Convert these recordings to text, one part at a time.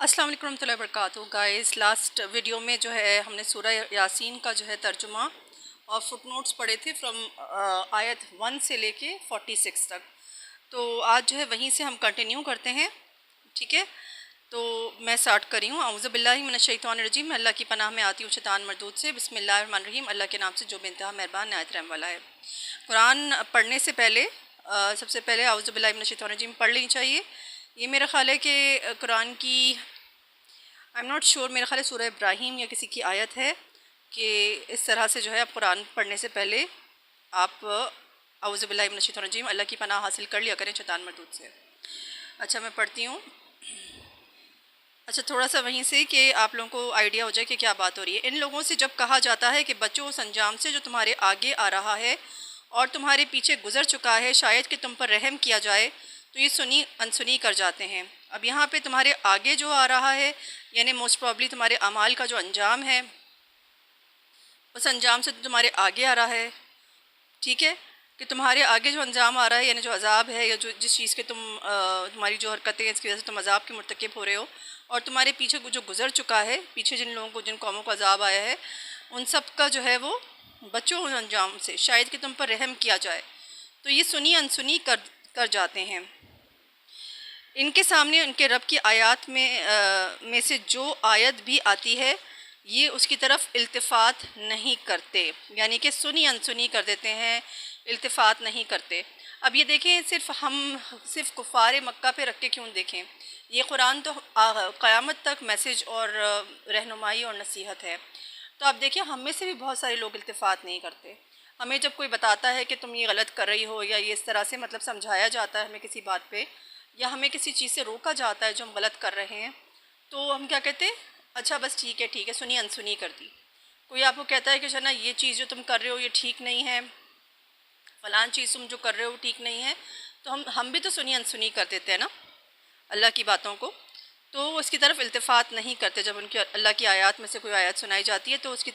अस्सलाम वालेकुम रहमतुल्लाहि व बरकातुहू। गाइस, लास्ट वीडियो में जो है हमने सूरह यासीन का जो है तर्जुमा और फुटनोट्स पढ़े थे फ्रॉम आयत 1 से लेके 46 तक। तो आज जो है वहीं से हम कंटिन्यू करते हैं। ठीक है, तो मैं स्टार्ट कर रही हूँ। औज़ु बिल्लाहि मिनश शैतानिर रजीम। मैं अल्लाह की पनाह में आती हूँ शैतान मरदूद से। बिस्मिल्लाहिर रहमानिर रहीम। अल्लाह के नाम से जो बेइंतहा मेहरबान नहायत रहम वाला है। कुरान पढ़ने से पहले सबसे पहले औज़ु बिल्लाहि मिनश शैतानिर रजीम पढ़ लेनी चाहिए। ये मेरा ख्याल है कि कुरान की आई एम नॉट श्योर, मेरा ख्याल है सूरह इब्राहीम या किसी की आयत है कि इस तरह से जो है आप कुरान पढ़ने से पहले आप औज़ु बिल्लाहि मिनश शैतानिर रजीम अल्लाह की पनाह हासिल कर लिया करें शैतान मरदूद से। अच्छा, मैं पढ़ती हूँ। अच्छा, थोड़ा सा वहीं से कि आप लोगों को आइडिया हो जाए कि क्या बात हो रही है। इन लोगों से जब कहा जाता है कि बच्चों उस अंजाम से जो तुम्हारे आगे आ रहा है और तुम्हारे पीछे गुजर चुका है, शायद कि तुम पर रहम किया जाए, तो ये सुनी अनसुनी कर जाते हैं। अब यहाँ पे तुम्हारे आगे जो आ रहा है यानी मोस्ट प्रॉब्ली तुम्हारे अमाल का जो अंजाम है, उस अंजाम से तुम्हारे आगे आ रहा है। ठीक है, कि तुम्हारे आगे जो अंजाम आ रहा है यानी जो अजाब है या जो जिस चीज़ के तुम्हारी जो हरकतें हैं इसकी वजह से तुम अजाब के मुर्तकिब हो रहे हो, और तुम्हारे पीछे जो गुजर चुका है, पीछे जिन लोगों को जिन कौमों को अजाब आया है, उन सब का जो है वो बच्चों उन अंजाम से, शायद कि तुम पर रहम किया जाए, तो ये सुनी अनसुनी कर जाते हैं। इनके सामने उनके रब की आयत में से जो आयत भी आती है ये उसकी तरफ इल्तिफ़ात नहीं करते, यानी कि सुनी अनसुनी कर देते हैं, इल्तिफ़ात नहीं करते। अब ये देखें, सिर्फ कुफ़ार मक्का पे रख के क्यों देखें, ये कुरान तो क़यामत तक मैसेज और रहनुमाई और नसीहत है। तो आप देखिए, हम में से भी बहुत सारे लोग इल्तिफ़ात नहीं करते। हमें जब कोई बताता है कि तुम ये गलत कर रही हो या ये इस तरह से मतलब समझाया जाता है हमें किसी बात पे, या हमें किसी चीज़ से रोका जाता है जो हम गलत कर रहे हैं, तो हम क्या कहते हैं, अच्छा बस ठीक है सुनी अनसुनी कर दी। कोई आपको कहता है कि जना ये चीज़ जो तुम कर रहे हो ये ठीक नहीं है, फ़लान चीज़ तुम जो कर रहे हो ठीक नहीं है, तो हम भी तो सुनी अनसुनी कर देते हैं ना अल्लाह की बातों को। तो उसकी तरफ इल्तिफ़ात नहीं करते। जब उनकी अल्लाह की आयत में से कोई आयत सुनाई जाती है तो उसकी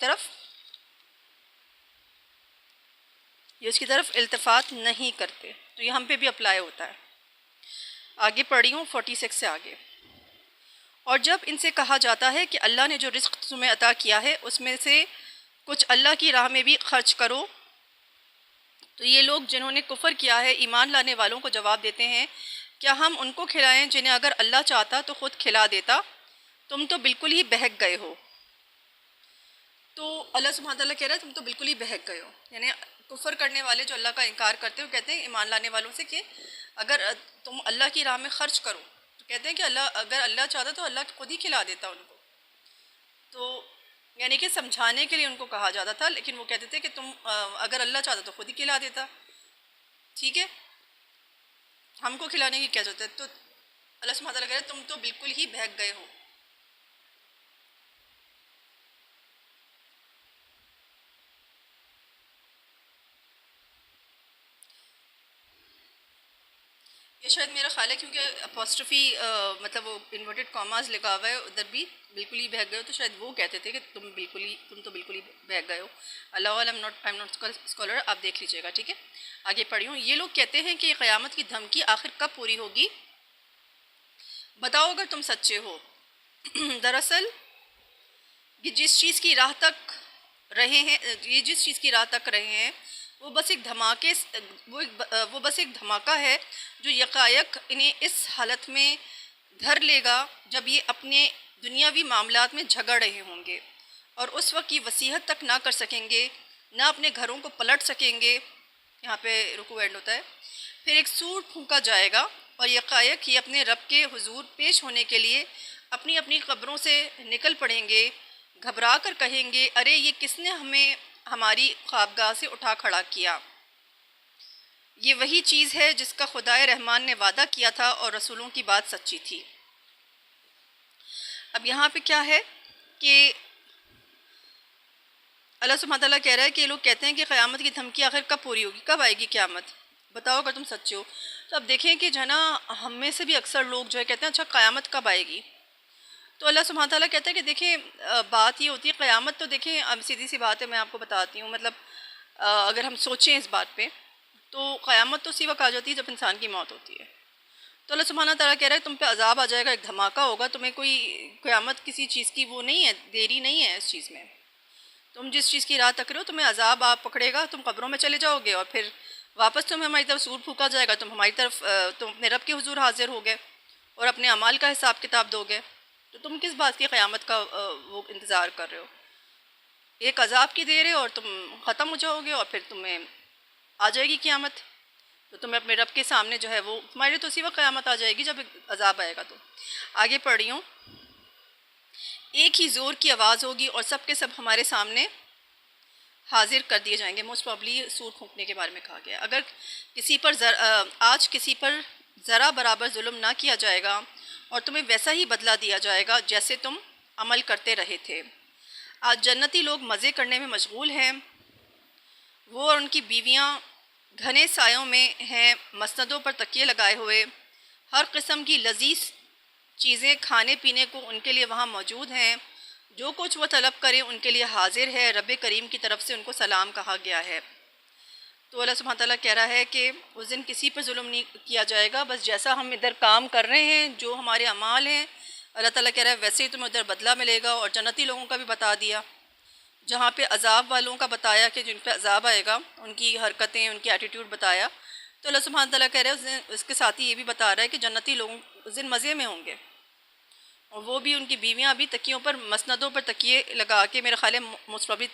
तरफ इल्तिफ़ात नहीं करते। तो ये हम पे भी अप्लाई होता है। आगे पढ़ी हूँ 46 से आगे। और जब इनसे कहा जाता है कि अल्लाह ने जो रिज़्क़ तुम्हें अता किया है उसमें से कुछ अल्लाह की राह में भी खर्च करो, तो ये लोग जिन्होंने कुफ़र किया है ईमान लाने वालों को जवाब देते हैं, क्या हम उनको खिलाएं जिन्हें अगर अल्लाह चाहता तो ख़ुद खिला देता, तुम तो बिल्कुल ही बहक गए हो। तो अल्लाह सुब्हानहू तआला कह रहा है तुम तो बिल्कुल ही बहक गए हो, यानी कुफ़र करने वाले जो अल्लाह का इनकार करते हो कहते हैं ईमान लाने वालों से कि अगर तुम अल्लाह की राह में ख़र्च करो, तो कहते हैं कि अगर अल्लाह चाहता तो अल्लाह खुद ही खिला देता उनको। तो यानी कि समझाने के लिए उनको कहा जाता था, लेकिन वो कहते थे कि तुम अगर अल्लाह चाहता तो खुद ही खिला देता। ठीक है, हमको खिलाने की क्या जरूरत है। तो अल्लाह सुब्हानहू तआला कह रहे तुम तो बिल्कुल ही बहक गए हो। ये शायद मेरा ख्याल है क्योंकि अपोस्ट्रफी मतलब वो इन्वर्टेड कॉमास लिखा हुआ है, उधर भी बिल्कुल ही बहक गए हो, तो शायद वो कहते थे कि तुम तो बिल्कुल ही बहक गए हो। अल्लाह आई एम नॉट स्कॉलर, आप देख लीजिएगा। ठीक है, आगे पढ़ी हूँ। ये लोग कहते हैं कि क़यामत की धमकी आखिर कब पूरी होगी, बताओ अगर तुम सच्चे हो। दरअसल ये जिस चीज़ की राह तक रहे हैं वो बस एक धमाका है जो यकायक इन्हें इस हालत में धर लेगा जब ये अपने दुनियावी मामलात में झगड़ रहे होंगे, और उस वक्त ये वसीयत तक ना कर सकेंगे, ना अपने घरों को पलट सकेंगे। यहाँ पे रुकू एंड होता है। फिर एक सूर फूंका जाएगा और यकायक ये अपने रब के हुजूर पेश होने के लिए अपनी अपनी कब्रों से निकल पड़ेंगे। घबरा कर कहेंगे, अरे ये किसने हमें हमारी ख्वाबगाह से उठा खड़ा किया। ये वही चीज़ है जिसका खुदाए रहमान ने वादा किया था और रसूलों की बात सच्ची थी। अब यहाँ पे क्या है कि अल्लाह सुब्हानहू तआला कह रहा है कि ये लोग कहते हैं कि क़यामत की धमकी आखिर कब पूरी होगी, कब आएगी क़यामत, बताओ अगर तुम सच्चे हो। तो अब देखें कि जो है ना, हम में से भी अक्सर लोग जो है कहते हैं अच्छा क़यामत कब आएगी। तो अल्लाह सुब्हानहू तआला कहता है कि देखें बात ये होती है, क़यामत तो देखें अब सीधी सी बात है, मैं आपको बताती हूँ। मतलब अगर हम सोचें इस बात पे, तो क़यामत तो उसी वक्त आ जाती है जब इंसान की मौत होती है। तो अल्लाह सुब्हाना तआला कह रहा है तुम पे अजाब आ जाएगा, एक धमाका होगा, तुम्हें कोई क़यामत किसी चीज़ की वो नहीं है, देरी नहीं है इस चीज़ में। तुम जिस चीज़ की राह तक रहे हो तुम्हें अजाब आप पकड़ेगा, तुम कब्रों में चले जाओगे और फिर वापस तुम्हें हमारी तरफ सूर फूका जाएगा, तुम हमारी तरफ तुम अपने रब के हुजूर हाजिर होगे और अपने अमाल का हिसाब किताब दोगे। तो तुम किस बात की क़यामत का वो इंतज़ार कर रहे हो? एक अजाब की देर है और तुम ख़त्म हो जाओगे और फिर तुम्हें आ जाएगी क़यामत। तो तुम्हें अपने रब के सामने जो है वो तुम्हारे तो उसी वक्त क़यामत आ जाएगी जब अजाब आएगा। तो आगे पढ़ रही हूँ, एक ही ज़ोर की आवाज़ होगी और सब के सब हमारे सामने हाजिर कर दिए जाएंगे। मोस्ट प्रॉब्ली सूर फूंकने के बारे में कहा गया। अगर किसी पर आज किसी पर ज़रा बराबर जुल्म ना किया जाएगा और तुम्हें वैसा ही बदला दिया जाएगा जैसे तुम अमल करते रहे थे। आज जन्नती लोग मज़े करने में मशगूल हैं, वो और उनकी बीवियां घने सायों में हैं, मसनदों पर तकिए लगाए हुए। हर किस्म की लजीज चीज़ें खाने पीने को उनके लिए वहाँ मौजूद हैं। जो कुछ वो तलब करें उनके लिए हाजिर है। रब करीम की तरफ से उनको सलाम कहा गया है। तो अल्लाह सुब्हान तआला कह रहा है कि उस दिन किसी पर जुल्म नहीं किया जाएगा, बस जैसा हम इधर काम कर रहे हैं, जो हमारे अमाल हैं, अल्लाह ताला कह रहा है वैसे ही तुम्हें उधर बदला मिलेगा। और जन्नती लोगों का भी बता दिया, जहाँ पे अजाब वालों का बताया कि जिन पे अजाब आएगा उनकी हरकतें, उनकी एटीट्यूड बताया। तो अल्लाह सुब्हान तआला कह रहा है उस दिन, उसके साथ ही ये भी बता रहा है कि जन्नती लोग उस दिन मज़े में होंगे और वो भी उनकी बीवियाँ भी तकियों पर, मसनदों पर तकिए लगा के, मेरा ख्याल है मोस्टली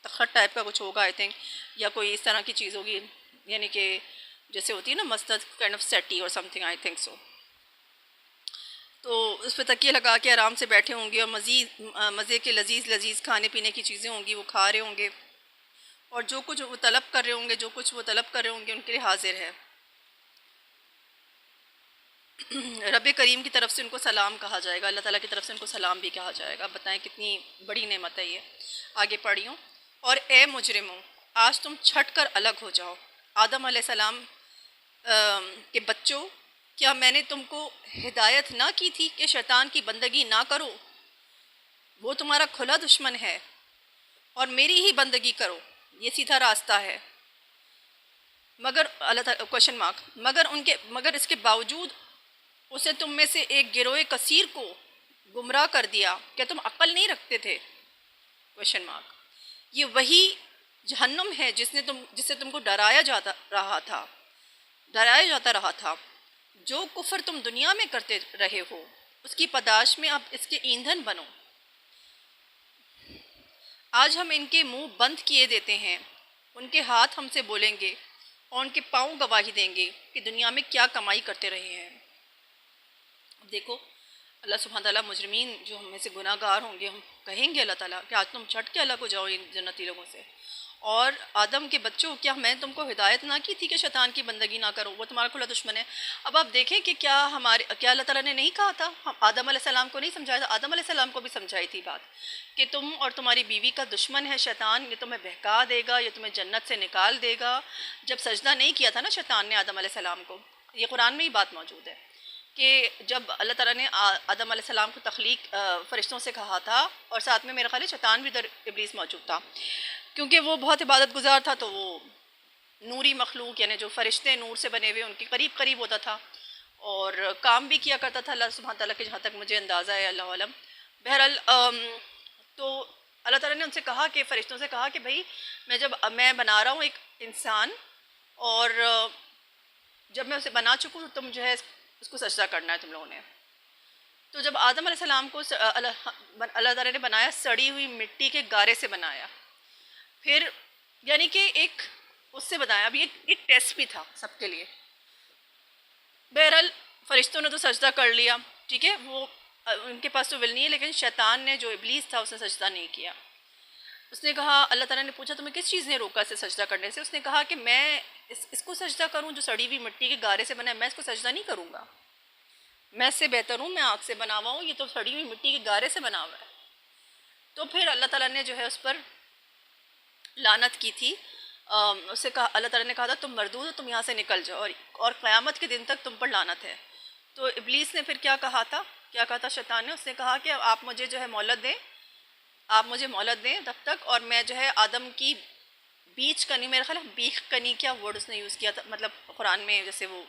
तखत टाइप का कुछ होगा आई थिंक, या कोई इस तरह की चीज़ होगी, यानी कि जैसे होती है ना मसनद काइंड ऑफ सेटी और समथिंग, आई थिंक सो। तो उस पर तकिए लगा के आराम से बैठे होंगे और मज़े के लजीज़ खाने पीने की चीज़ें होंगी, वो खा रहे होंगे और जो कुछ वो तलब कर रहे होंगे, उनके लिए हाजिर है। रब करीम की तरफ से उनको सलाम कहा जाएगा, अल्लाह ताला की तरफ से उनको सलाम भी कहा जाएगा। बताएं कितनी बड़ी नेमत है ये। आगे पढ़ियो, और ए मुजरिमों, आज तुम छट कर अलग हो जाओ। आदम अलैहिस्सलाम के बच्चों, क्या मैंने तुमको हिदायत ना की थी कि शैतान की बंदगी ना करो? वो तुम्हारा खुला दुश्मन है और मेरी ही बंदगी करो, ये सीधा रास्ता है। मगर अल्लाह ताला क्वेश्चन मार्क, मगर इसके बावजूद उसे तुम में से एक गिरोह कसीर को गुमराह कर दिया। क्या तुम अक्ल नहीं रखते थे? Question mark. ये वही जहन्नुम है जिससे तुमको डराया जाता रहा था। जो कुफ्र तुम दुनिया में करते रहे हो उसकी पदाश में अब इसके ईंधन बनो। आज हम इनके मुंह बंद किए देते हैं, उनके हाथ हमसे बोलेंगे और उनके पाँव गवाही देंगे कि दुनिया में क्या कमाई करते रहे हैं। देखो अल्लाह सुब्हान तआला मुजरिमीन जो हम में से गुनाहगार होंगे, हम कहेंगे अल्लाह ताला कि आज तुम छट के अलग हो जाओ इन जन्नती लोगों से। और आदम के बच्चों, क्या मैंने तुमको हिदायत ना की थी कि शैतान की बंदगी ना करो, वो तुम्हारा खुला दुश्मन है। अब आप देखें कि क्या अल्लाह ताला ने नहीं कहा था, हम आदम अलैहिस्सलाम को नहीं समझाया था? आदम अलैहिस्सलाम को भी समझाई थी बात कि तुम और तुम्हारी बीवी का दुश्मन है शैतान, ये तुम्हें बहका देगा, ये तुम्हें जन्नत से निकाल देगा। जब सजदा नहीं किया था ना शैतान ने आदम अलैहिस्सलाम को, ये कुरान में ही बात मौजूद है कि जब अल्लाह ताला ने आदम अलैहिस्सलाम को तख्लीक फ़रिश्तों से कहा था, और साथ में मेरा ख्याल है शैतान भी इधर इब्लीस मौजूद था, क्योंकि वो बहुत इबादत गुजार था, तो वो नूरी मखलूक यानी जो फ़रिश्ते नूर से बने हुए उनके करीब होता था और काम भी किया करता था अल्लाह सुब्हान तआला के, जहाँ तक मुझे अंदाज़ा है, अल्लाह आलम। बहरहाल तो अल्लाह ताला ने उनसे कहा कि फ़रिश्तों से कहा कि भाई मैं बना रहा हूँ एक इंसान, और जब मैं उसे बना चुकूँ तो तुम जो है उसको सजदा करना है तुम लोगों ने। तो जब आदम अलैहिस्सलाम को अल्लाह ताला ने बनाया, सड़ी हुई मिट्टी के गारे से बनाया, फिर यानी कि एक उससे बनाया। अभी एक टेस्ट भी था सबके लिए। बहरहाल फ़रिश्तों ने तो सजदा कर लिया, ठीक है, वो उनके पास तो विल नहीं है, लेकिन शैतान ने जो इब्लीस था उसने सजदा नहीं किया। उसने कहा, अल्लाह ताला ने पूछा तुम्हें किस चीज़ ने रोका इसे सजदा करने से? उसने कहा कि मैं इसको सजदा करूं जो सड़ी हुई मिट्टी के गारे से बना है, मैं इसको सजदा नहीं करूंगा, मैं इससे बेहतर हूँ, मैं आग से बना हुआ हूँ, ये तो सड़ी हुई मिट्टी के गारे से बना हुआ है। तो फिर अल्लाह ताला ने जो है उस पर लानत की थी। उससे कहा, अल्लाह ताला ने कहा था तुम मरदूद हो, तुम यहाँ से निकल जाओ, और क़यामत के दिन तक तुम पर लानत है। तो इब्लीस ने फिर क्या कहा था शैतान ने? उसने कहा कि आप मुझे जो है मोहलत दें, आप मुझे मोहलत दें तब तक, और मैं जो है आदम की बीच कनी, मेरा ख्याल है बीख कनी क्या वर्ड उसने यूज़ किया था, मतलब कुरान में जैसे वो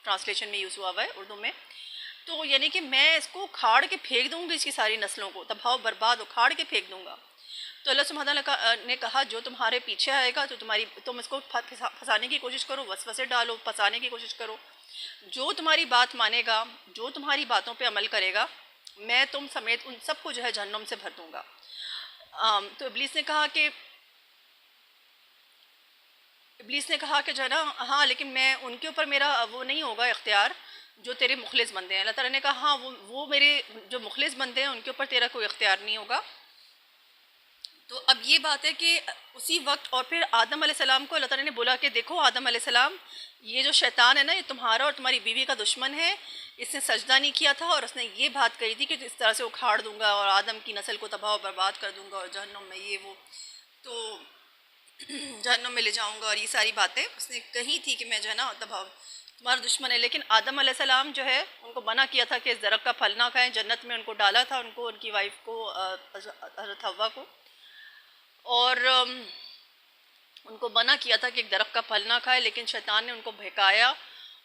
ट्रांसलेशन में यूज़ हुआ हुआ है उर्दू में। तो यानी कि मैं इसको उखाड़ के फेंक दूँगी, इसकी सारी नस्लों को तबाह बर्बाद उखाड़ के फेंक दूँगा। तो अल्लाह सुब्हानहू तआला ने कहा जो तुम्हारे पीछे आएगा तो तुम इसको फंसाने की कोशिश करो, वसवसे डालो, फंसाने की कोशिश करो। जो तुम्हारी बात मानेगा, जो तुम्हारी बातों पे अमल करेगा, मैं तुम समेत उन सबको जो है जहन्नुम से भर दूँगा। तो इब्लीस ने कहा कि जो है ना, हाँ लेकिन मैं उनके ऊपर मेरा वो नहीं होगा इख्तियार जो तेरे मुखलिस बंदे हैं। अल्लाह ताला ने कहा हाँ वो मेरे जो मुखलिस बंदे हैं उनके ऊपर तेरा कोई इख्तियार नहीं होगा। तो अब ये बात है कि उसी वक्त और फिर आदम अलैहिस्सलाम को अल्लाह ताला ने बोला कि देखो आदम अलैहिस्सलाम, ये जो शैतान है ना, ये तुम्हारा और तुम्हारी बीवी का दुश्मन है। इसने सजदा नहीं किया था और उसने ये बात कही थी कि इस तरह से उखाड़ दूंगा और आदम की नस्ल को तबाह और बर्बाद कर दूंगा और जहन्नुम में ये वो, तो जहन्नुम में ले जाऊंगा और ये सारी बातें उसने कही थी कि मैं जो है ना तबाह तुम्हारा दुश्मन है। लेकिन आदम अलैहिस्सलाम जो है उनको मना किया था कि इस दरख्त का फल ना खाएं। जन्नत में उनको डाला था, उनको, उनकी वाइफ को, हज़रत हव्वा को, और उनको मना किया था कि एक दरख्त का फल ना खाए। लेकिन शैतान ने उनको बहकाया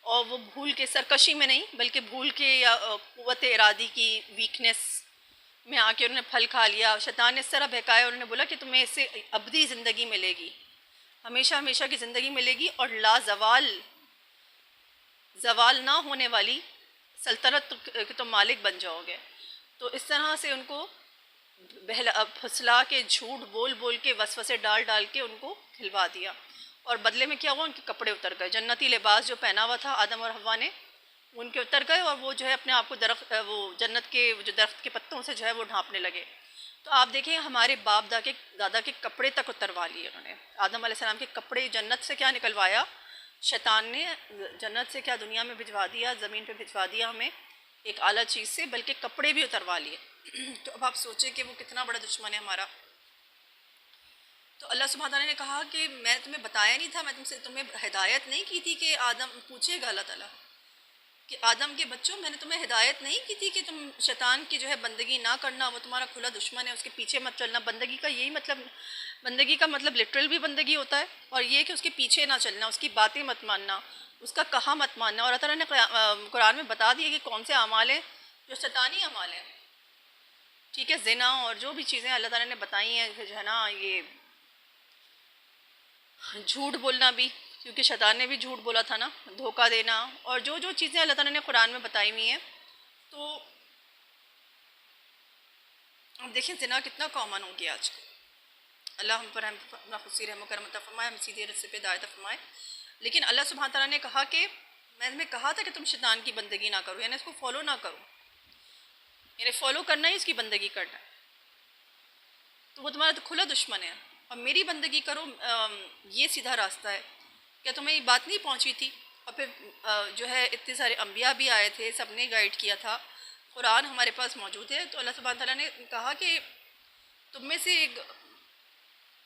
और वो भूल के, सरकशी में नहीं बल्कि भूल के या क़ुव्वत इरादी की वीकनेस में आके उन्होंने फल खा लिया। शैतान ने इस तरह बहकाया, उन्होंने बोला कि तुम्हें इससे अबदी ज़िंदगी मिलेगी, हमेशा हमेशा की ज़िंदगी मिलेगी और ज़वाल ना होने वाली सल्तनत के तुम मालिक बन जाओगे। तो इस तरह से उनको फुसला के, झूठ बोल बोल के, वसवसे डाल डाल के उनको खिलवा दिया। और बदले में क्या हुआ, उनके कपड़े उतर गए। जन्नती लिबास जो पहना हुआ था आदम और हव्वा ने, उनके उतर गए और वो जो है अपने आप को वो जन्नत के जो दरख्त के पत्तों से जो है वो ढांपने लगे। तो आप देखें हमारे बाप दादा के कपड़े तक उतरवा लिए उन्होंने। आदम अलैहिस्सलाम के कपड़े जन्नत से क्या निकलवाया शैतान ने, जन्नत से क्या दुनिया में भिजवा दिया, ज़मीन पे भिजवा दिया हमें एक आला चीज़ से, बल्कि कपड़े भी उतरवा लिए। तो अब आप सोचें कि वो कितना बड़ा दुश्मन है हमारा। तो अल्लाह सुब्हानहू तआला ने कहा कि मैं तुम्हें बताया नहीं था, मैं तुम्हें हिदायत नहीं की थी कि आदम, पूछेगा अल्लाह ताला कि आदम के बच्चों, मैंने तुम्हें हिदायत नहीं की थी कि तुम शैतान की जो है बंदगी ना करना, वो तुम्हारा खुला दुश्मन है, उसके पीछे मत चलना। बंदगी का यही मतलब, बंदगी का मतलब लिटरल भी बंदगी होता है और ये कि उसके पीछे ना चलना, उसकी बातें मत मानना, उसका कहा मत मानना। और अल्लाह ताला ने कुरान में बता दिया कि कौन से अमाल हैं जो शैतानी अमाल हैं, ठीक है। ज़िना और जो भी चीज़ें अल्लाह ताला ने बताई हैं, जो है ना, ये झूठ बोलना भी, क्योंकि शैतान ने भी झूठ बोला था ना, धोखा देना, और जो जो चीज़ें अल्लाह ताला ने कुरान में बताई हुई हैं। तो अब देखें ज़िना कितना कॉमन हो गया आजकल। अल्लाह हम पर अपना खुशी रहम करम अता फरमाए, हम सीधे रस्ते पे हिदायत फरमाए। लेकिन अल्लाह सुब्हानहू तआला ने कहा कि मैंने कहा था कि तुम शैतान की बंदगी ना करो, यानी इसको फॉलो ना करो, यानी फॉलो करना ही इसकी बंदगी करना है। तो वो तुम्हारा तो खुला दुश्मन है। और मेरी बंदगी करो, ये सीधा रास्ता है। क्या तुम्हें ये बात नहीं पहुंची थी? और फिर जो है इतने सारे अम्बिया भी आए थे, सब ने गाइड किया था, कुरान हमारे पास मौजूद है। तो अल्लाह सुब्हानहू तआला ने कहा कि तुम में से एक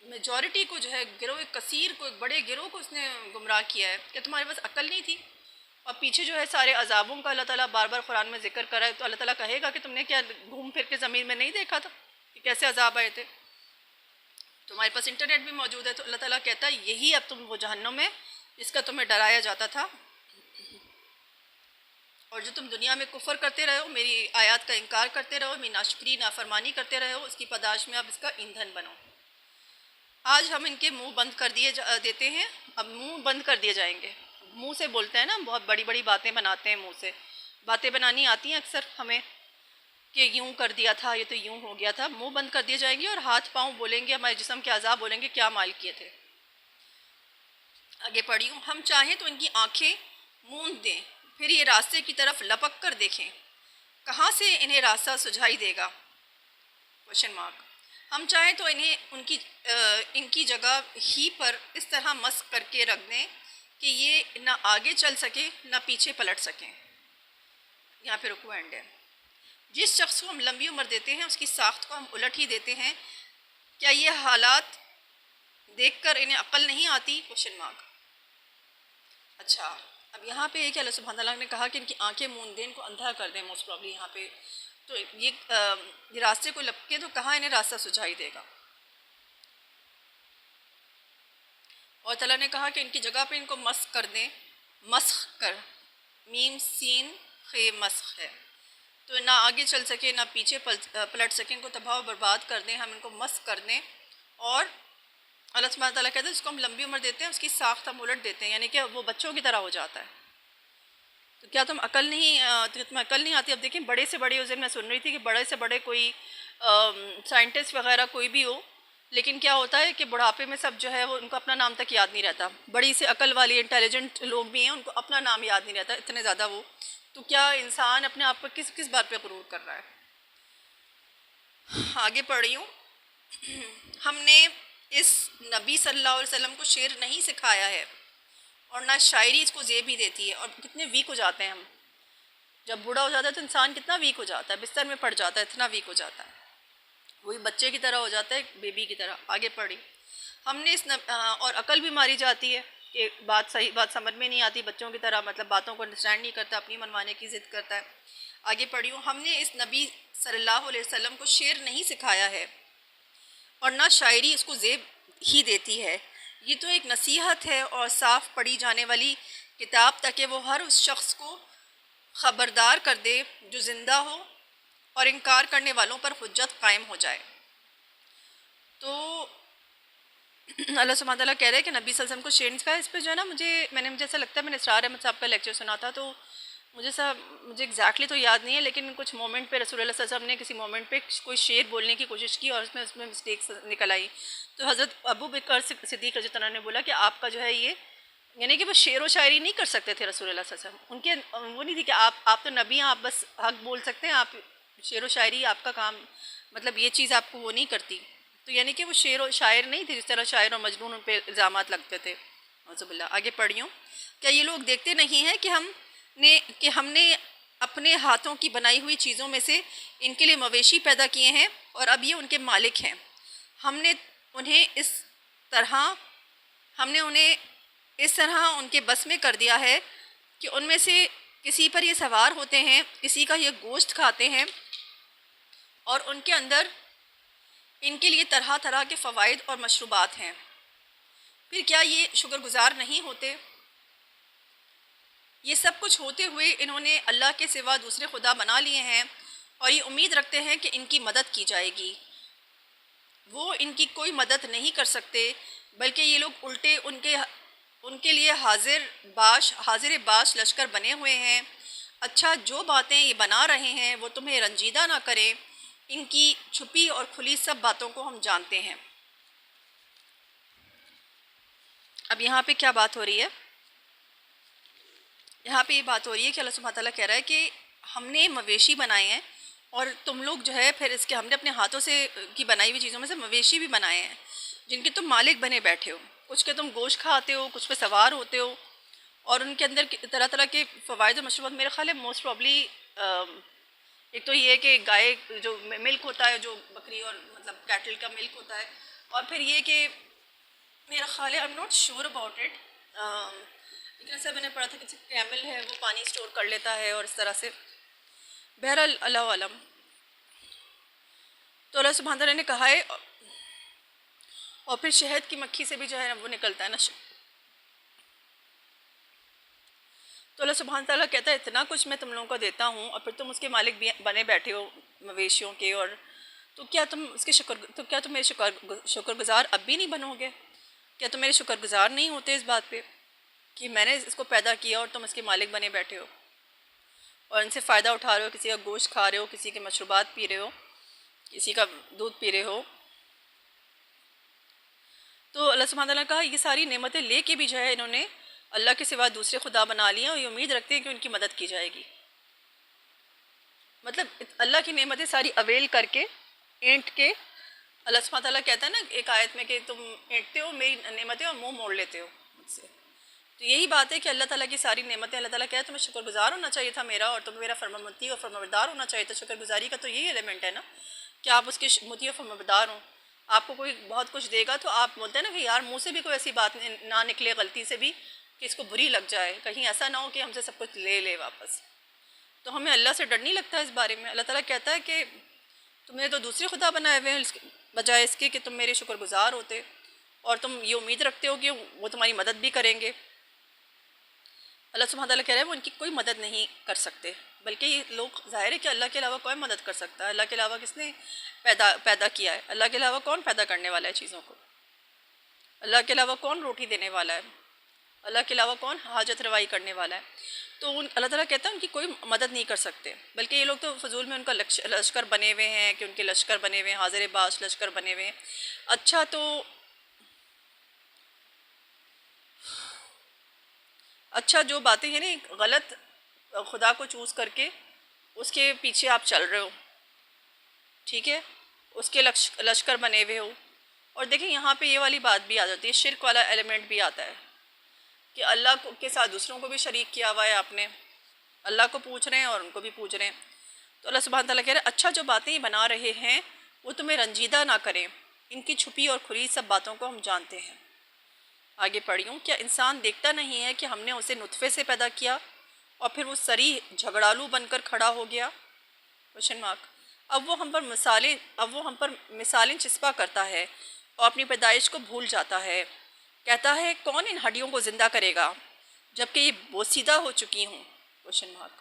मेजॉरिटी को जो है, गिरोह कसीर को, एक बड़े गिरोह को उसने गुमराह किया है। क्या तुम्हारे पास अक्ल नहीं थी? और पीछे जो है सारे अजाबों का अल्लाह ताला बार बार कुरान में जिक्र करा है। तो अल्लाह ताला कहेगा कि तुमने क्या घूम फिर के ज़मीन में नहीं देखा था कि कैसे अजाब आए थे? तुम्हारे पास इंटरनेट भी मौजूद है। तो अल्लाह ताला कहता है यही अब तुम वो जहन्नुम में जिसका तुम्हें डराया जाता था, और जो तुम दुनिया में कुफर करते रहे हो, मेरी आयत का इनकार करते रहो, मेरी नाशुक्री नाफरमानी करते रहे हो, उसकी पदाश में अब इसका ईंधन बनो। आज हम इनके मुंह बंद कर देते हैं, अब मुंह बंद कर दिए जाएंगे। मुंह से बोलते हैं ना, बहुत बड़ी बड़ी बातें बनाते हैं, मुंह से बातें बनानी आती हैं अक्सर हमें कि यूं कर दिया था, ये तो यूं हो गया था। मुंह बंद कर दिए जाएंगे और हाथ पांव बोलेंगे, हमारे जिस्म के अज़ा बोलेंगे क्या माल किए थे। आगे पढ़ी हूँ, हम चाहें तो इनकी आंखें मूंद दें, फिर ये रास्ते की तरफ लपक कर देखें, कहाँ से इन्हें रास्ता सुझाई देगा? Question mark. हम चाहें तो इन्हें इनकी जगह ही पर इस तरह मस्क करके रख दें कि ये ना आगे चल सके ना पीछे पलट सकें। यहाँ पे रुकू एंड है। जिस शख्स को हम लंबी उम्र देते हैं उसकी साख्त को हम उलट ही देते हैं। क्या ये हालात देखकर इन्हें अक्ल नहीं आती? Question mark. अच्छा, अब यहाँ पे एक अल्लाह सुब्हानहू तआला ने कहा कि इनकी आंखें मूंद दें, इनको अंधा कर दें मोस्ट प्रॉब्ली यहाँ पे। तो ये रास्ते को लपके तो कहाँ इन्हें रास्ता सुझाई देगा? और तआला ने कहा कि इनकी जगह पे इनको मस्क कर दें, मस्ख कर मीम सीन खे मस्ख है। तो ना आगे चल सके ना पीछे पलट सकें, इनको तबाह व बर्बाद कर दें, हम इनको मस्क कर दें। और अल्लाह सुब्हानहू तआला कहते हैं जिसको हम लंबी उम्र देते हैं उसकी साख्त हम उलट देते हैं, यानी कि वो बच्चों की तरह हो जाता है। तो क्या तुम्हें अकल नहीं आती? अब देखिए बड़े से बड़े, उस दिन मैं सुन रही थी कि बड़े से बड़े कोई साइंटिस्ट वगैरह कोई भी हो, लेकिन क्या होता है कि बुढ़ापे में सब जो है वो उनको अपना नाम तक याद नहीं रहता। बड़ी से अकल वाली इंटेलिजेंट लोग भी हैं, उनको अपना नाम याद नहीं रहता, इतने ज़्यादा वो। तो क्या इंसान अपने आप पर किस किस बात पे गुरूर कर रहा है? आगे पढ़ रही हूँ। हमने इस नबी सल्लल्लाहु अलैहि वसल्लम को शेर नहीं सिखाया है और ना शायरी इसको जेब ही देती है। और कितने वीक हो जाते हैं हम, जब बूढ़ा हो जाता है तो इंसान कितना वीक हो जाता है, बिस्तर में पड़ जाता है, इतना वीक हो जाता है, वही बच्चे की तरह हो जाता है, बेबी की तरह। आगे पढ़ी। हमने और अकल भी मारी जाती है कि सही बात समझ में नहीं आती, बच्चों की तरह मतलब बातों को अंडरस्टैंड नहीं करता, अपनी मनवाने की ज़िद करता है। आगे पढ़ी हूँ। हमने इस नबी सल्लल्लाहु अलैहि वसल्लम को शेर नहीं सिखाया है और ना शायरी इसको जेब ही देती है। ये तो एक नसीहत है और साफ पढ़ी जाने वाली किताब, ताकि वो हर उस शख्स को ख़बरदार कर दे जो ज़िंदा हो और इनकार करने वालों पर हुज्जत कायम हो जाए। तो अल्लाह सुब्हानहू तआला कह रहे हैं कि नबी सल्लल्लाहु अलैहि वसल्लम को शेर का, इस पर जो है ना मुझे ऐसा लगता है, मैंने इसरार अहमद साहब का लेक्चर सुना था, तो मुझे एग्जैक्टली तो याद नहीं है, लेकिन कुछ मोमेंट पे रसूलुल्लाह सल्लल्लाहु अलैहि वसल्लम ने किसी मोमेंट पे कोई शेर बोलने की कोशिश की और उसमें मिस्टेक निकल आई। तो हज़रत अबू बकर सिद्दीक़ रज़ी अल्लाह ने बोला कि आपका जो है ये, यानी कि वो शेर व शायरी नहीं कर सकते थे रसूलुल्लाह सल्लल्लाहु अलैहि वसल्लम, उनके वो नहीं थी कि आप तो नबी हैं, आप बस हक बोल सकते हैं, आप शेर व शायरी आपका काम, मतलब ये चीज़ आपको वो नहीं करती। तो यानी कि वो शेर और शायर नहीं थे, जिस तरह शायर और मजनून उन पर इल्ज़ाम लगते थे। औज़ुबिल्लाह। आगे पढ़ी हूँ। क्या ये लोग देखते नहीं हैं कि हमने अपने हाथों की बनाई हुई चीज़ों में से इनके लिए मवेशी पैदा किए हैं और अब ये उनके मालिक हैं। हमने उन्हें इस तरह उनके बस में कर दिया है कि उनमें से किसी पर ये सवार होते हैं, किसी का ये गोश्त खाते हैं और उनके अंदर इनके लिए तरह तरह के फ़वाइद और मशरूबात हैं। फिर क्या ये शुक्रगुज़ार नहीं होते? ये सब कुछ होते हुए इन्होंने अल्लाह के सिवा दूसरे खुदा बना लिए हैं और ये उम्मीद रखते हैं कि इनकी मदद की जाएगी। वो इनकी कोई मदद नहीं कर सकते, बल्कि ये लोग उल्टे उनके लिए हाजिर बाश लश्कर बने हुए हैं। अच्छा, जो बातें ये बना रहे हैं वो तुम्हें रंजीदा ना करें, इनकी छुपी और खुली सब बातों को हम जानते हैं। अब यहाँ पे क्या बात हो रही है? यहाँ पे ये बात हो रही है कि अल्लाह सुब्हानहू तआला कह रहा है कि हमने मवेशी बनाए हैं और तुम लोग जो है फिर इसके हमने अपने हाथों से की बनाई हुई चीज़ों में से मवेशी भी बनाए हैं जिनके तुम मालिक बने बैठे हो। कुछ के तुम गोश्त खाते हो, कुछ पे सवार होते हो और उनके अंदर तरह तरह के फ़वाइद और मशरूबात। मेरे ख्याल है मोस्ट प्रॉब्ली एक तो ये है कि गाय जो मिल्क होता है, जो बकरी और मतलब कैटल का मिल्क होता है, और फिर ये कि मेरा ख्याल है, I am not sure about it, लेकिन ऐसा मैंने पढ़ा था कि कैमल है वो पानी स्टोर कर लेता है और इस तरह से। बहरहाल अल्लाह आलम। तो अल्लाह सुब्हानहू तआला ने कहा है, और फिर शहद की मक्खी से भी जो है वो निकलता है ना। तो अल्लाह सुब्हानहू तआला कहता है इतना कुछ मैं तुम लोगों को देता हूँ और फिर तुम उसके मालिक भी बने बैठे हो मवेशियों के, और तो क्या तुम मेरे शुक्रगुज़ार अब भी नहीं बनोगे? क्या तुम मेरे शुक्रगुज़ार नहीं होते इस बात पे कि मैंने इसको पैदा किया और तुम इसके मालिक बने बैठे हो और इनसे फ़ायदा उठा रहे हो, किसी का गोश्त खा रहे हो, किसी के मशरूबात पी रहे हो, किसी का दूध पी रहे हो। तो अल्लाह सुब्हानहू तआला ने कहा ये सारी नेमतें लेके भी जो है इन्होंने अल्लाह के सिवा दूसरे खुदा बना लिए और ये उम्मीद रखते हैं कि उनकी मदद की जाएगी। मतलब अल्लाह की नेमतें सारी अवेल करके ऐंठ के अल्लाह सुब्हानहू तआला कहता है ना एक आयत में कि तुम ऐंठते हो मेरी नेमतें और मुँह मोड़ लेते हो मुझसे। तो यही बात है कि अल्लाह ताला की सारी नेमतें, अल्लाह ताला कहता है तुम्हें शुक्रगुज़ार होना चाहिए था मेरा, और तुम्हें मेरा फरमामुती और फरमाबरदार होना चाहिए था। शुक्रगुज़ारी का तो यही एलिमेंट है ना कि आप उसके मुती और फरमाबरदार हों। आपको कोई बहुत कुछ देगा तो आप बोलते हैं ना कि यार मुँह से भी कोई ऐसी बात ना निकले गलती से भी कि इसको बुरी लग जाए, कहीं ऐसा ना हो कि हमसे सब कुछ ले ले वापस। तो हमें अल्लाह से डर नहीं लगता इस बारे में। अल्लाह ताला कहता है कि तुमने तो दूसरे खुदा बनाए हुए हैं बजाय इसके कि तुम मेरे शुक्रगुज़ार होते, और तुम ये उम्मीद रखते हो कि वो तुम्हारी मदद भी करेंगे। अल्लाह सुब्हान तआला कह रहे हैं वो उनकी कोई मदद नहीं कर सकते, बल्कि ये लोग, ज़ाहिर है कि अल्लाह के अलावा कौन मदद कर सकता है? अल्लाह के अलावा किसने पैदा किया है? अल्लाह के अलावा कौन पैदा करने वाला है चीज़ों को? अल्लाह के अलावा कौन रोटी देने वाला है? अल्लाह के अलावा कौन हाजत रवाई करने वाला है? तो अल्लाह ताला कहता है उनकी कोई मदद नहीं कर सकते, बल्कि ये लोग तो फजूल में उनका लश्कर बने हुए हैं कि उनके लश्कर बने हुए हैं, हाजिर बाश लश्कर बने हुए हैं। अच्छा तो जो बातें हैं ना गलत, खुदा को चूज़ करके उसके पीछे आप चल रहे हो, ठीक है, उसके लश्कर बने हुए हो। और देखिए यहाँ पे ये वाली बात भी आ जाती है, शिर्क वाला एलिमेंट भी आता है कि अल्लाह के साथ दूसरों को भी शरीक किया हुआ है आपने, अल्लाह को पूछ रहे हैं और उनको भी पूछ रहे हैं। तो अल्लाह सुब्हान तआला कह रहे हैं अच्छा जो बातें ये बना रहे हैं वो तुम्हें रंजीदा ना करें, इनकी छुपी और खुली सब बातों को हम जानते हैं। आगे पढ़ी हूँ, क्या इंसान देखता नहीं है कि हमने उसे नुत्फ़े से पैदा किया और फिर वो सरी झगड़ालू बनकर खड़ा हो गया? Question mark. अब वो हम पर मिसालें चिस्पा करता है और अपनी पैदाइश को भूल जाता है। कहता है कौन इन हड्डियों को ज़िंदा करेगा जबकि ये बोसीदा हो चुकी हूँ? Question mark.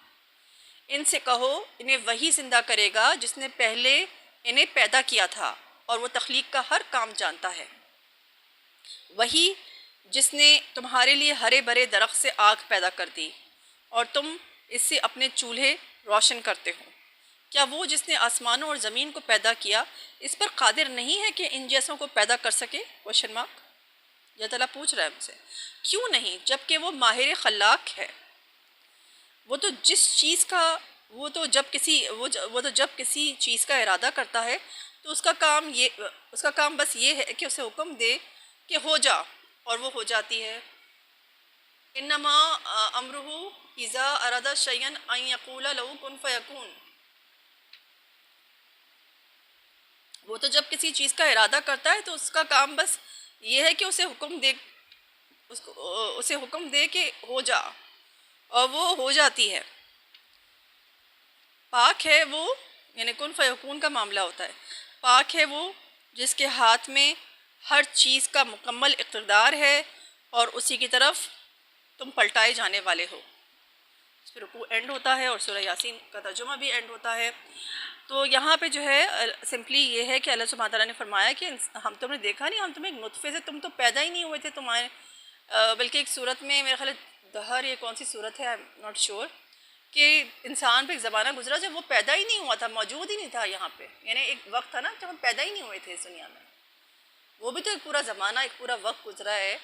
इनसे कहो इन्हें वही ज़िंदा करेगा जिसने पहले इन्हें पैदा किया था और वो तख्लीक का हर काम जानता है। वही जिसने तुम्हारे लिए हरे भरे दरख्त से आग पैदा कर दी और तुम इससे अपने चूल्हे रोशन करते हो। क्या वो जिसने आसमानों और ज़मीन को पैदा किया इस पर कादिर नहीं है कि इन जैसों को पैदा कर सके? Question mark. अल्लाह ताला पूछ रहा है हमसे, क्यों नहीं, जबकि वो माहिर खल्लाक है। वो तो जब किसी चीज़ का इरादा करता है तो उसका काम बस ये है कि उसे हुक्म दे कि हो जा, और वो हो जाती है। इन्नमा अमरुहु इज़ा अरादा शयअन अन यक़ूला लहू कुन फ़यकून। वो तो जब किसी चीज़ का इरादा करता है तो उसका काम बस ये है कि उसे हुक्म दे कि हो जा, और वो हो जाती है। पाक है वो, यानी कुन फ़यकून का मामला होता है। पाक है वो जिसके हाथ में हर चीज़ का मुकम्मल इक़्तिदार है और उसी की तरफ तुम पलटाए जाने वाले हो। इस पर रुकू एंड होता है और सूरह यासीन का तर्जुमा भी एंड होता है। तो यहाँ पे जो है सिंपली ये है कि अल्लाह सुब्हान तआला ने फरमाया कि तुमने देखा नहीं, हम तुम्हें एक नुत्फ़े से, तुम तो पैदा ही नहीं हुए थे तुम्हारे, बल्कि एक सूरत में मेरे ख्याल दहर, ये कौन सी सूरत है आई एम नॉट श्योर, कि इंसान पे एक ज़माना गुजरा जब वो पैदा ही नहीं हुआ था, मौजूद ही नहीं था यहाँ पे। यानी एक वक्त था ना जब हम पैदा ही नहीं हुए थे इस दुनिया में। वो भी तो एक पूरा ज़माना, एक पूरा वक्त गुजरा है।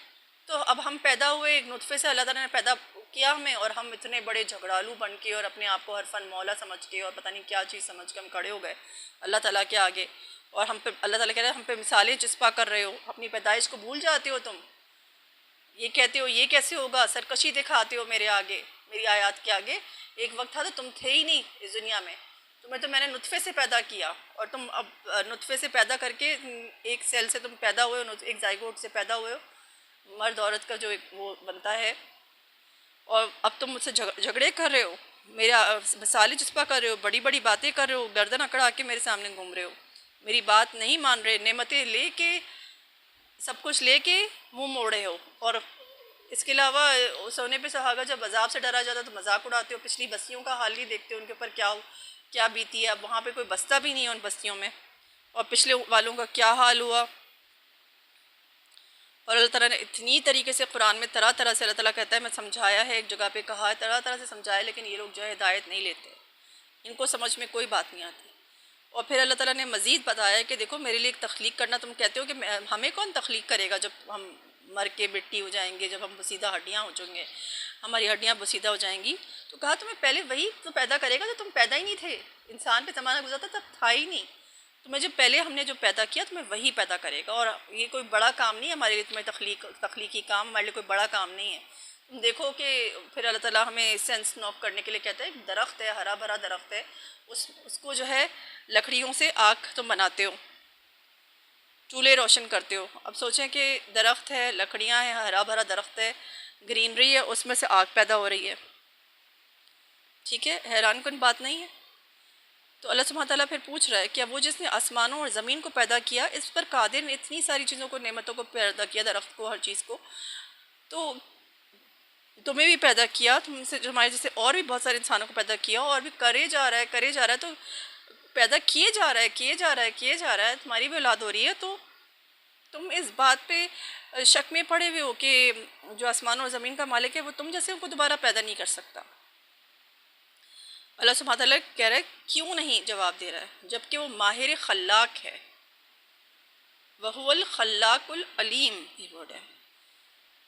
तो अब हम पैदा हुए एक नुत्फ़े से, अल्लाह ताला ने पैदा किया हमें, और हम इतने बड़े झगड़ालू बन के और अपने आप को हरफन मौला समझ के और पता नहीं क्या चीज़ समझ के हम खड़े हो गए अल्लाह ताला के आगे। और हम पे अल्लाह ताला कह रहे हैं हम पे मिसालें चिस्पा कर रहे हो, अपनी पैदाइश को भूल जाते हो तुम। ये कहते हो ये कैसे होगा, सरकशी दिखाते हो मेरे आगे, मेरी आयत के आगे। एक वक्त था तो तुम थे ही नहीं इस दुनिया में, तुम्हें तो मैंने नुत्फ़े से पैदा किया, और तुम अब नुत्फ़े से पैदा करके एक सेल से तुम पैदा हुए हो, एक ज़ाइगोट से पैदा हुए हो, मर्द औरत का जो एक वो बनता है, और अब तुम मुझसे झगड़े कर रहे हो, मेरा मिसालें चिस्पा कर रहे हो, बड़ी बड़ी बातें कर रहे हो, गर्दन अकड़ा के मेरे सामने घूम रहे हो, मेरी बात नहीं मान रहे, नेमतें लेके सब कुछ लेके मुंह मोड़े हो। और इसके अलावा सोने पे सुहागा जब अजाब से डरा जाता तो मजाक उड़ाते हो, पिछली बस्तियों का हाल नहीं देखते उनके ऊपर क्या बीती है। अब वहाँ पे कोई बस्ता भी नहीं है उन बस्तियों में, और पिछले वालों का क्या हाल हुआ। और अल्लाह ताला ने इतनी तरीके से कुरान में तरह तरह से अल्लाह ताला कहता है मैं समझाया है, एक जगह पे कहा है तरह तरह से समझाया, लेकिन ये लोग जो है हिदायत नहीं लेते, इनको समझ में कोई बात नहीं आती। और फिर अल्लाह ताला ने मज़ीद बताया कि देखो मेरे लिए एक तख्लीक करना, तुम कहते हो कि हमें कौन तख्लीक करेगा जब हम मर के मिट्टी हो जाएंगे, जब हम बसीदा हड्डियाँ हो जाएंगे, हमारी हड्डियाँ बसीदा हो जाएंगी। तो कहा तुम्हें पहले वही तो पैदा करेगा, तो तुम पैदा ही नहीं थे, इंसान पे ज़माना गुजरता तब था ही नहीं, तुम्हें जब पहले हमने जो पैदा किया तुम्हें वही पैदा करेगा। और ये कोई बड़ा काम नहीं है हमारे लिए, तुम्हें तख्लीकी काम हमारे लिए कोई बड़ा काम नहीं है। तुम देखो कि फिर अल्लाह ताला हमें सेंस नॉक करने के लिए कहता है, एक दरख्त है, हरा भरा दरख्त है, उसको जो है लकड़ियों से आग तुम बनाते हो, चूल्हे रोशन करते हो। अब सोचें कि दरख्त है, लकड़ियाँ हैं, हरा भरा दरख्त है, ग्रीनरी है, उसमें से आग पैदा हो रही है, ठीक है, हैरान कुन बात नहीं है। तो अल्लाह सुब्हान तआला फिर पूछ रहा है क्या वो जिसने आसमानों और ज़मीन को पैदा किया, इस पर कादिर ने इतनी सारी चीज़ों को, नेमतों को पैदा किया, दरख्त को, हर चीज़ को, तो तुम्हें भी पैदा किया, तुमसे तुम्हारे जैसे और भी बहुत सारे इंसानों को पैदा किया, और भी करे जा रहा है, करे जा रहा है, तो पैदा किए जा रहा है, किए जा रहा है, किए जा रहा है, तुम्हारी भी औलाद हो रही है। तो तुम इस बात पे शक में पड़े हुए हो कि जो आसमान और ज़मीन का मालिक है वो तुम जैसे उनको दोबारा पैदा नहीं कर सकता। अल्लाह सुब्हानहू तआला कह रहा है क्यों नहीं जवाब दे रहा है, जबकि वो माहिर खल्लाक है। वहुवल खल्लाकुल अलीम, ये वर्ड है।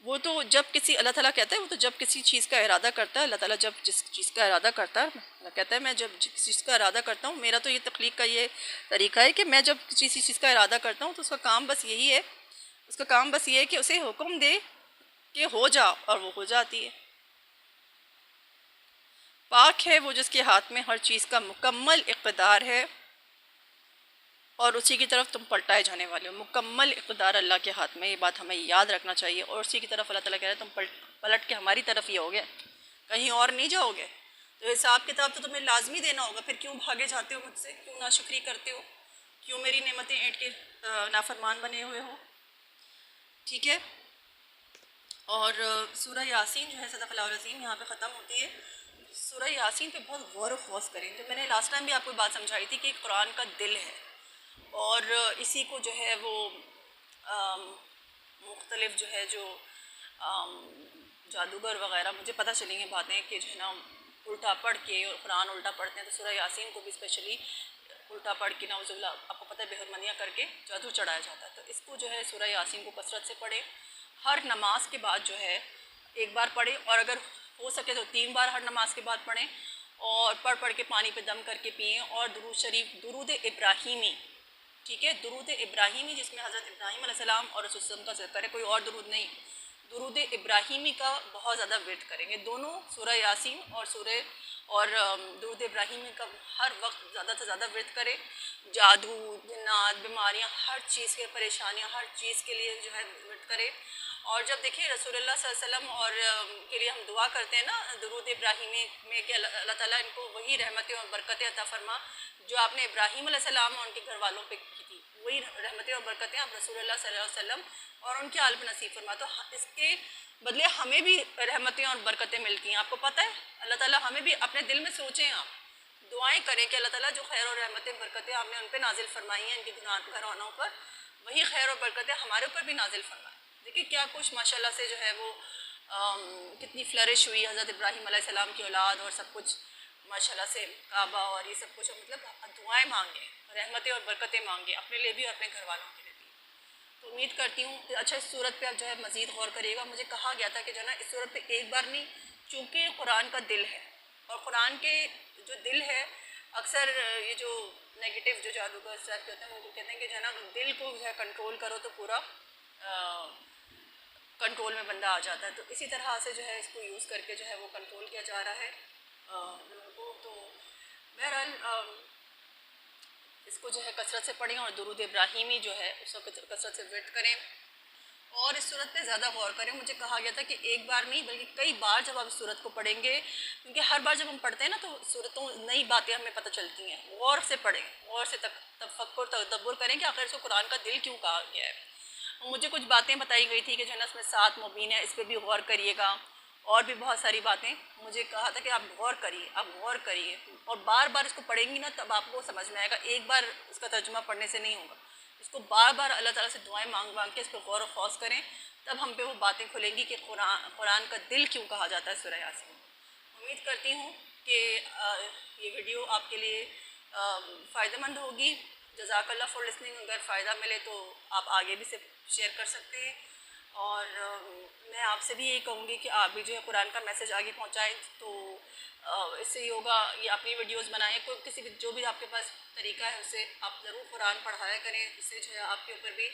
वो तो जब किसी, अल्लाह ताला कहता है वो तो जब किसी चीज़ का इरादा करता है, अल्लाह ताला जब जिस चीज़ का इरादा करता है, अल्लाह कहता है मैं जब जिस चीज़ का इरादा करता हूँ, मेरा तो ये तख्लीक का ये तरीका है कि मैं जब किसी चीज़ का इरादा करता हूँ तो उसका काम बस यही है, उसका काम बस ये है कि उसे हुक्म दे कि हो जा, और वो हो जाती है। पाक है वो जिसके हाथ में हर चीज़ का मुकम्मल इक़्तिदार है, और उसी की तरफ तुम पलटाए जाने वाले हो। मुकम्मल इक़्तिदार अल्लाह के हाथ में, ये बात हमें याद रखना चाहिए। और उसी की तरफ अल्लाह ताला कह रहे हैं तुम पलट के हमारी तरफ ही आओगे, कहीं और नहीं जाओगे। तो हिसाब किताब तो तुम्हें लाजमी देना होगा, फिर क्यों भागे जाते हो मुझसे, क्यों नाशुक्री करते हो, क्यों मेरी नेमतें ऐंठ के नाफरमान बने हुए हो। ठीक है। और सूरह यासीन जो है सदक़ल्लाहुल अज़ीम यहाँ पे ख़त्म होती है। सूरह यासीन पे बहुत गौर व खौस करें। तो मैंने लास्ट टाइम भी आपको बात समझाई थी कि कुरान का दिल है, और इसी को जो है वो मुख्तलिफ जो है जो जादूगर वग़ैरह, मुझे पता चली हैं बातें कि जो है ना उल्टा पढ़ के और कुरान उल्टा पढ़ते हैं। तो सूरह यासीन को भी स्पेशली उल्टा पढ़ के नाउज़ुबिल्लाह, आपको पता है बेहुरमनियाँ करके जादू चढ़ाया जाता है। तो इसको जो है सूरह यासीन को कसरत से पढ़ें। हर नमाज के बाद जो है एक बार पढ़ें, और अगर हो सके तो 3 बार हर नमाज के बाद पढ़ें, और पढ़ के पानी पे दम करके पिएँ। और दुरूद शरीफ, दुरूद इब्राहीमी, ठीक है, दुरूद इब्राहीमी जिसमें हज़रत इब्राहीम अलैहिस्सलाम और रसूल सल्लल्लाहु अलैहि वसल्लम का ज़िक्र है, कोई और दुरूद नहीं। दुरूद इब्राहीमी का बहुत ज़्यादा विर्द करेंगे, दोनों सूरह यासीन और दुरूद इब्राहीमी का हर वक्त ज़्यादा से ज़्यादा विर्द करें। जादू, जिन्नात, बीमारियाँ, हर चीज़ के परेशानियाँ, हर चीज़ के लिए जो है विर्द करें। और जब देखिए रसूलुल्लाह सल्लल्लाहु अलैहि वसल्लम और के लिए हम दुआ करते हैं ना दुरूद इब्राहीमी में, कि अल्लाह ताला इनको वही रहमतें और बरकतें अता फरमा जो आपने इब्राहीम अलैहिस्सलाम और उनके घर वालों पे की थी, वही रहमतें और बरकतें आप रसूलुल्लाह सल्लल्लाहु अलैहि वसल्लम और उनके आल पे नसीब फरमा। तो इसके बदले हमें भी रहमतें और बरकतें मिलती हैं। आपको पता है अल्लाह ताला हमें भी, अपने दिल में सोचें, आप दुआएं करें कि अल्लाह ताला जो खैर और रहमतें बरकतें आपने उन पर नाजिल फरमाई हैं इनके घरानों पर, वही खैर और बरकतें हमारे ऊपर भी नाजिल फरमाएं। देखिए क्या कुछ माशाल्लाह से जो है वो कितनी फ्लरिश हुई हज़रत इब्राहीम अलैहिस्सलाम की औलाद, और सब कुछ माशाल्लाह से काबा और ये सब कुछ, मतलब दुआएं मांगे, रहमतें और बरकतें मांगे अपने लिए भी और अपने घर वालों के लिए भी। तो उम्मीद करती हूँ अच्छा इस सूरत पे आप जो है मज़ीद गौर करिएगा। मुझे कहा गया था कि जो है ना इस सूरत पे एक बार नहीं, चूँकि कुरान का दिल है, और कुरान के जो दिल है अक्सर ये जो नेगेटिव जो जादूगर इस टाइप के होते हैं वो कहते हैं कि जो है ना दिल को जो है कंट्रोल करो तो पूरा कंट्रोल में बंदा आ जाता है। तो इसी तरह से जो है इसको यूज़ करके जो है वो कंट्रोल किया जा रहा है लोगों को। तो बहरहाल इसको जो है कसरत से पढ़ें, और दुरूद इब्राहीमी जो है उसको कसरत से विर्द करें, और इस सूरत पे ज़्यादा गौर करें। मुझे कहा गया था कि एक बार नहीं बल्कि कई बार जब आप इस सूरत को पढ़ेंगे, क्योंकि हर बार जब हम पढ़ते हैं ना तो सूरतों नई बातें हमें पता चलती हैं। गौर से पढ़ें, गौर से तफक्कुर तदब्बुर करें कि आखिर इसको कुरान का दिल क्यों कहा गया है। मुझे कुछ बातें बताई गई थी कि जो है ना इसमें 7 मुबीन है, इस पर भी गौर करिएगा, और भी बहुत सारी बातें मुझे कहा था कि आप गौर करिए, आप गौर करिए, और बार बार इसको पढ़ेंगी ना तब आपको समझ में आएगा। एक बार इसका तर्जुमा पढ़ने से नहीं होगा, इसको बार बार अल्लाह ताला से दुआएं मांग के इस पर गौर खौस करें, तब हम पे वो बातें खुलेंगी कि कुरान का दिल क्यों कहा जाता है सूरह यासीन। उम्मीद करती हूँ कि ये वीडियो आपके लिए फ़ायदेमंद होगी। जज़ाकल्लाह फॉर लिसनिंग। अगर फ़ायदा मिले तो आप आगे भी से शेयर कर सकते हैं, और मैं आपसे भी यही कहूँगी कि आप भी जो है कुरान का मैसेज आगे पहुँचाएँ। तो इससे ये होगा, ये अपनी वीडियोस बनाएं, कोई किसी भी जो भी आपके पास तरीका है उससे आप ज़रूर कुरान पढ़ाया करें। इससे जो है आपके ऊपर भी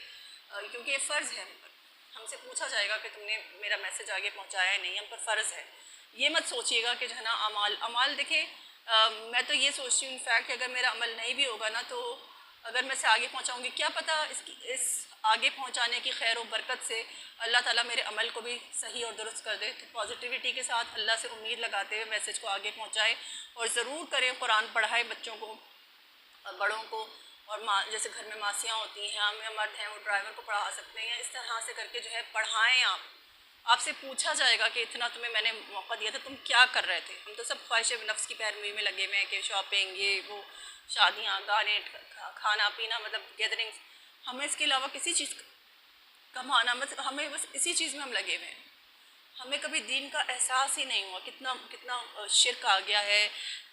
क्योंकि ये फ़र्ज़ है, हम पर, हमसे पूछा जाएगा कि तुमने मेरा मैसेज आगे पहुँचाया नहीं, हम पर फ़र्ज़ है। ये मत सोचिएगा कि जो है ना अमाल देखिए, मैं तो ये सोचती हूँ इनफैक्ट कि अगर मेरा अमल नहीं भी होगा ना, तो अगर मैं इसे आगे पहुँचाऊँगी, क्या पता इस आगे पहुँचाने की खैर और बरकत से अल्लाह ताला मेरे अमल को भी सही और दुरुस्त कर दे। तो पॉजिटिविटी के साथ अल्लाह से उम्मीद लगाते हुए मैसेज को आगे पहुँचाएँ, और ज़रूर करें, कुरान पढ़ाएँ बच्चों को और बड़ों को। और जैसे घर में मासियाँ होती हैं, हम मर्द हैं, वो ड्राइवर को पढ़ा सकते हैं। इस तरह से करके जो है पढ़ाएँ आप, आपसे पूछा जाएगा कि इतना तुम्हें मैंने मौका दिया था, तुम क्या कर रहे थे। हम तो सब ख्वाहिश नफ्स की पैरवी में लगे हुए हैं कि शॉपिंग, ये वो, शादियाँ, गाने, खाना पीना, मतलब गैदरिंग्स, हमें इसके अलावा किसी चीज़ कमाना, मतलब हमें बस इसी चीज़ में हम लगे हुए हैं। हमें कभी दीन का एहसास ही नहीं हुआ, कितना कितना शिरक आ गया है,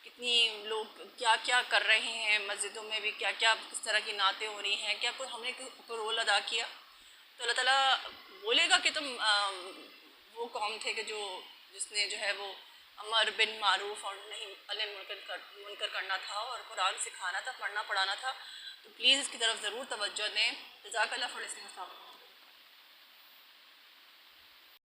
कितनी लोग क्या क्या कर रहे हैं, मस्जिदों में भी क्या क्या किस तरह की नातें हो रही हैं, क्या कोई हमने कोई रोल अदा किया। तो अल्लाह ताला बोलेगा कि तुम वो कौम थे कि जो जिसने जो है वो अमर बिन मारूफ और नहीं अनिल मुनकर करना था और कुरान सिखाना था, पढ़ना पढ़ाना था। तो प्लीज़ इसकी तरफ ज़रूर तवज्जो दें। जज़ाकल्लाह फॉर लिसनिंग।